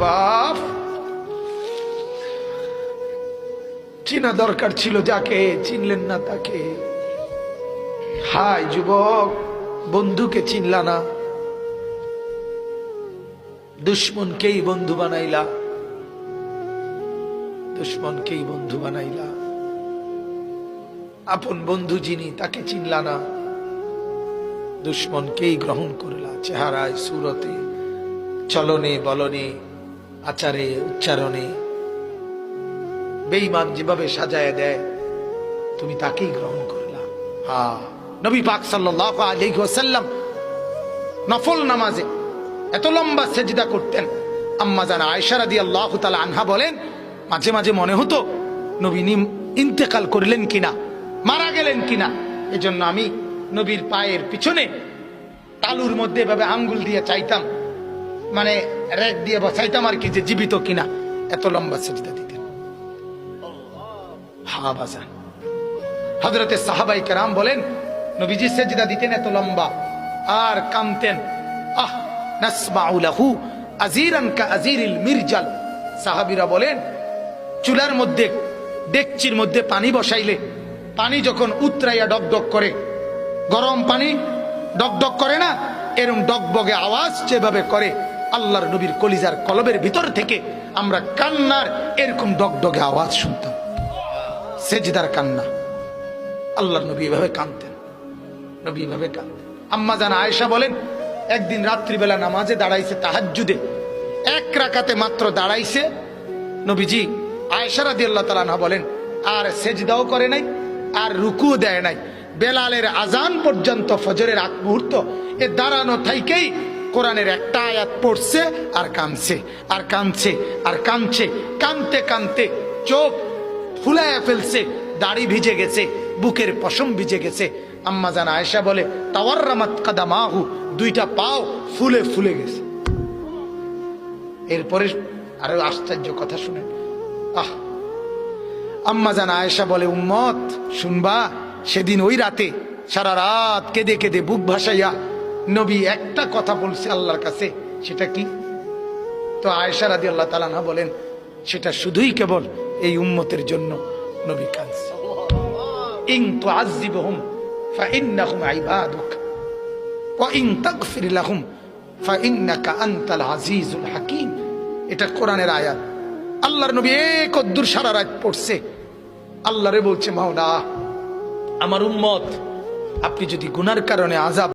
বাপ, চিনা দরকার ছিল যাকে, চিনলেন না তাকে। হায় যুবক, বন্ধুকে চিনলা না, দুশ্মনকেই বন্ধু বানাইলা, দুশ্মনকেই বন্ধু বানাইলা। আপন বন্ধু যিনি তাকে চিনলা না, দুশ্মনকেই গ্রহণ করলা। চেহারায়, সুরতে, চলনে বলনে, আচারে উচ্চারণে বেঈমান যেভাবে সাজায় দেয়, তুমি তাকেই গ্রহণ করলা। নবী পাক সাল্লাল্লাহু আলাইহি ওয়াসাল্লাম নফল নামাজে এত লম্বা সেজদা করতেন। আম্মা জান আয়েশা রাদিয়াল্লাহু তাআলা আনহা বলেন, মাঝে মাঝে মনে হতো নবী ইন্তেকাল করলেন কিনা, মারা গেলেন কিনা। এজন্য আমি নবীর পায়ের পিছনে তালুর মধ্যে এভাবে আঙ্গুল দিয়ে চাইতাম, মানে রেক দিয়ে বসাইতাম আর কি, যে জীবিত কিনা। এত লম্বা সেজদা দিতেন। বাজান, হযরতে সাহাবায়ে কেরাম বলেন, নবীজি সেজদা দিতেন এত লম্বা আর কামতেন। নাসমাউ লাহু আজিরান কা আজিরিল মিরজাল। সাহাবীরা বলেন, চুলার মধ্যে, ডেকচির মধ্যে পানি বসাইলে পানি যখন উতরাইয়া ডকডক করে, গরম পানি ডকডক করে না, এরকম ডকবগে আওয়াজ যেভাবে করে, আল্লাহর নবীর কলিজার কলবের ভিতর থেকে আমরা কান্নার এরকম ডকডগে আওয়াজ শুনতাম। সেজদার কান্না। আল্লাহর নবী এভাবে কাঁদতেন, নবী এভাবে কাঁদতেন। আম্মা জান আয়েশা বলেন, একদিন রাত্রিবেলা নামাজে দাঁড়াইছে, তাহাজ্জুদে এক রাকাতে মাত্র দাঁড়াইছে নবীজি। আয়েশা রাদিয়াল্লাহু তাআলা আনহা বলেন, আর সেজদাও করে নাই, আর রুকুও দেয় নাই। বেলালের আজান পর্যন্ত, ফজরের আগ মুহূর্ত, এ দাঁড়ানো থাইকেই কোরআনের একটা আয়াত পড়ছে আর কাঁদছে, আর কাঁদছে, আর কাঁদছে। কাঁদতে কাঁদতে চোখ ফুলায় ফেলছে, দাড়ি ভিজে গেছে, বুকের পশম ভিজে গেছে। আম্মা জান আয়েশা বলে, তাওয়াররামাত কাদামাহু, দুইটা পাও ফুলে ফুলে গেছে। এরপরে আরো আশ্চর্য কথা শুনেন। আম্মা জান আয়েশা বলে, উম্মত শুনবা, সেদিন ওই রাতে সারা রাত কেঁদে কেঁদে বুক ভাসাইয়া নবী একটা কথা বলছে আল্লাহর কাছে। সেটা কি? তো আয়েশা রাদিয়াল্লাহু তাআলা আনহা বলেন, সেটা শুধুই কেবল এই উম্মতের জন্য নবী কাঁদছে। ইন তুআযিবহুম ফাইন্নাহুম ইবাদুক ওয়া ইন তাগফির লাহুম ফাইন্নাকা আনতাল আজিজুল হাকীম। এটা কোরআনের আয়াত। আল্লাহর নবী একদূর সারা রাত পড়ছে, আল্লাহরে বলছে, মাওলা আমার উম্মত, আপনি যদি গুনার কারণে আযাব